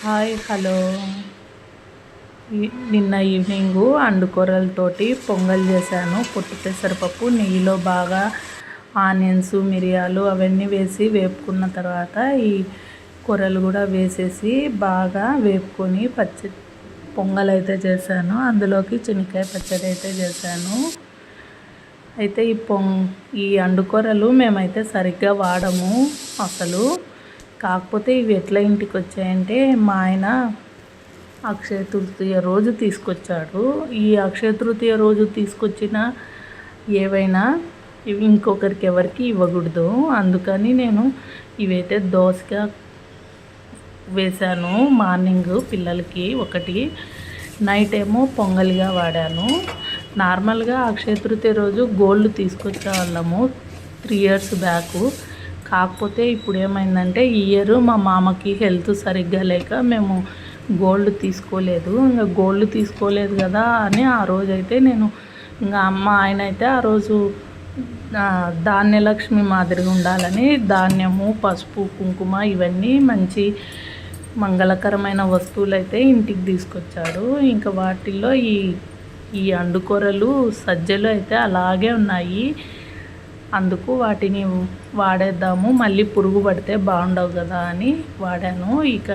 Hi hello నిన్న evening అండుకూరలతోటి pongal చేశాను. పొట్టు పెసరపప్పు నెయ్యిలో బాగా ఆనియన్స్ మిరియాలు అవన్నీ వేసి వేపుకున్న తర్వాత ఈ కూరలు కూడా వేసేసి బాగా వేపుకొని పొంగల్ అయితే చేశాను. అందులోకి శనక్కాయ పచ్చడి అయితే చేశాను. అయితే ఈ అండుకూరలు మేమైతే సరిగ్గా వాడము అసలు. కాకపోతే ఇవి ఎట్లా ఇంటికి వచ్చాయంటే మా ఆయన అక్షయ తృతీయ రోజు తీసుకొచ్చాడు. ఈ అక్షయ తృతీయ రోజు తీసుకొచ్చిన ఏవైనా ఇవి ఇంకొకరికి ఎవరికి ఇవ్వకూడదు. అందుకని నేను ఇవైతే దోసగా వేశాను. మార్నింగ్ పిల్లలకి ఒకటి, నైట్ ఏమో పొంగల్గా వాడాను. నార్మల్గా అక్షయ తృతీయ రోజు గోల్డ్ తీసుకొచ్చే వాళ్ళము 3 years బ్యాక్. కాకపోతే ఇప్పుడు ఏమైందంటే ఈ ఇయర్ మా మామకి హెల్త్ సరిగ్గా లేక మేము గోల్డ్ తీసుకోలేదు. ఇంకా గోల్డ్ తీసుకోలేదు కదా అని ఆ రోజైతే నేను ఇంకా ఆయన అయితే ఆ రోజు ధాన్యలక్ష్మి మాదిరిగా ఉండాలని ధాన్యము పసుపు కుంకుమ ఇవన్నీ మంచి మంగళకరమైన వస్తువులు అయితే ఇంటికి తీసుకొచ్చాడు. ఇంకా వాటిల్లో ఈ అండుకూరలు సజ్జలు అయితే అలాగే ఉన్నాయి. అందుకు వాటిని వాడేద్దాము, మళ్ళీ పురుగు పడితే బాగుండవు కదా అని వాడాను. ఇక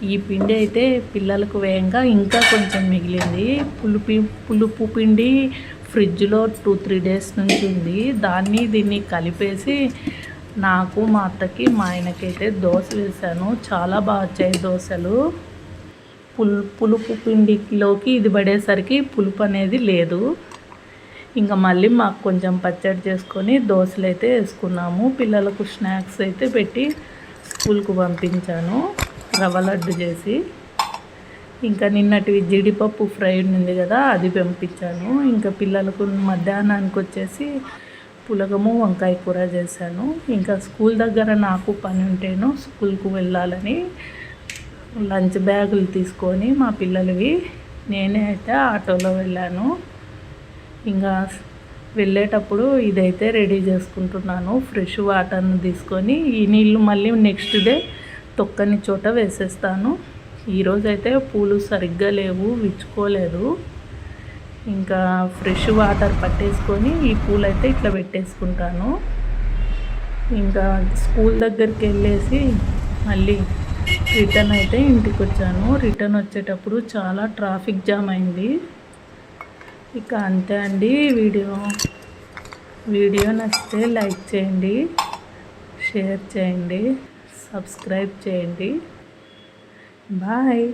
ఈ పిండి అయితే పిల్లలకు వేయంగా ఇంకా కొంచెం మిగిలింది. పులుపు పిండి ఫ్రిడ్జ్లో 2-3 days నుంచి ఉంది. దీన్ని కలిపేసి నాకు మా అత్తకి మా ఆయనకైతే దోశ వేశాను. చాలా బాగా వచ్చాయి దోశలు. పులుపు పిండిలోకి ఇది పడేసరికి పులుపు అనేది లేదు. ఇంకా మళ్ళీ మాకు కొంచెం పచ్చడి చేసుకొని దోశలు అయితే వేసుకున్నాము. పిల్లలకు స్నాక్స్ అయితే పెట్టి స్కూల్కు పంపించాను రవ్వ లడ్డు చేసి. ఇంకా నిన్నటి జీడిపప్పు ఫ్రై ఉంది కదా అది పంపించాను. ఇంకా పిల్లలకు మధ్యాహ్నానికి వచ్చేసి పులగము వంకాయ కూర చేశాను. ఇంకా స్కూల్ దగ్గర నాకు పని ఉంటేను స్కూల్కు వెళ్ళాలని లంచ్ బ్యాగులు తీసుకొని మా పిల్లలవి నేనే అయితే ఆటోలో వెళ్ళాను. ఇంకా వెళ్ళేటప్పుడు ఇదైతే రెడీ చేసుకుంటున్నాను. ఫ్రెష్ వాటర్ని తీసుకొని ఈ నీళ్ళు మళ్ళీ నెక్స్ట్ డే తొక్కని చోట వేసేస్తాను. ఈరోజైతే పూలు సరిగ్గా లేవు, విచ్చుకోలేదు. ఇంకా ఫ్రెష్ వాటర్ పట్టేసుకొని ఈ పూలు అయితే ఇట్లా పెట్టేసుకుంటాను. ఇంకా స్కూల్ దగ్గరికి వెళ్ళేసి మళ్ళీ రిటర్న్ అయితే ఇంటికి వచ్చాను. రిటర్న్ వచ్చేటప్పుడు చాలా ట్రాఫిక్ జామ్ అయింది. ఇక అంతే అండి. వీడియో నచ్చితే లైక్ చేయండి, షేర్ చేయండి, సబ్స్క్రైబ్ చేయండి. బాయ్.